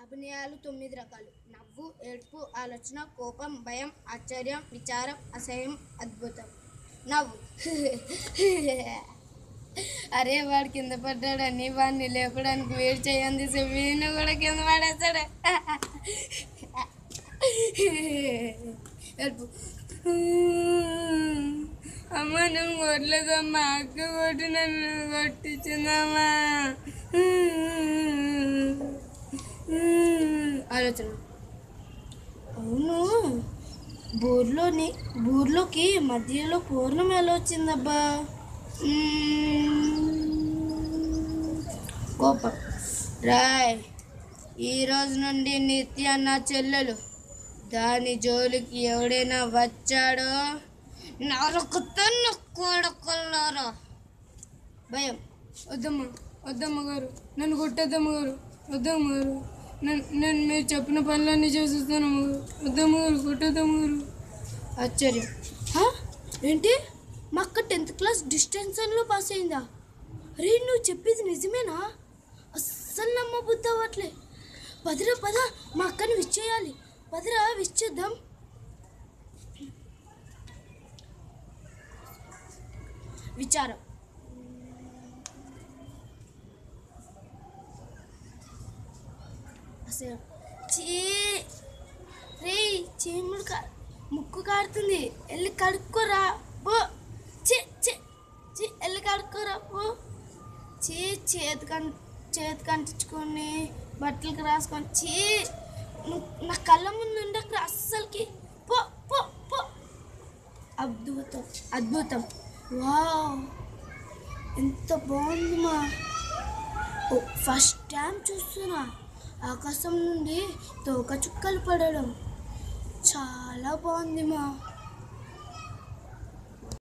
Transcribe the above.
అభినయాలు 9 రకాలు. నవ్వు, ఏడ్పు, ఆలోచన, కోపం, భయం, ఆశ్చర్యం, విచారం, అసహ్యం, అద్భుతం. నవ్వు. అరే వాడు కింద పడ్డాడని వాడిని లేపడానికి వేడి చేయండి వీడిని కూడా కింద పడేస్తాడు. ఏడ్పు. అమ్మ నువ్వు కొట్టలేదమ్మా, అక్క కొట్టి నన్ను కొట్టించిందమ్మా. ఆలోచన. అవును, బూర్లోకి మధ్యలో పూర్ణం ఎలా వచ్చిందబ్బా? కోపం. రాయ్, ఈరోజు నుండి నిత్య నా చెల్లెలు. దాని జోలికి ఎవడైనా వచ్చాడో నరకుతన్న కొడకల్లారా. భయం. వద్దమ్మ గారు, నన్ను కొట్టద్దమ్మ గారు, వద్దమ్మ గారు, నేను మీరు చెప్పిన పనులన్నీ చేసేస్తాను అమ్మగారు, వద్దమ్మ గారు, కొట్టద్దమ్మ గారు. ఆశ్చర్యం. ఏంటి, మా అక్క 10th క్లాస్ డిస్టెన్షన్లో పాస్ అయిందా? అరే నువ్వు చెప్పేది నిజమేనా? అస్సలు నమ్మబుద్ధి అవ్వట్లే. పదరా పద, మా అక్కని విష్ చేయాలి. పదరా విష్ చేద్దాం. విచారం. అసలు రే చీముడు ముక్కు కాడుతుంది, వెళ్ళి కడుక్కోరా పో. వెళ్ళి కడుక్కోరా పో. చేతికి అంటించుకొని బట్టలకి రాసుకొని నా కళ్ళ ముందు ఉండకు అస్సలకి. పో పో పో. అద్భుతం. వావ్, ఎంత బాగుంది మా. ఫస్ట్ టైం చూస్తున్నా ఆకాశం నుండి తోక చుక్కలు పడడం. చాలా బాగుంది మా.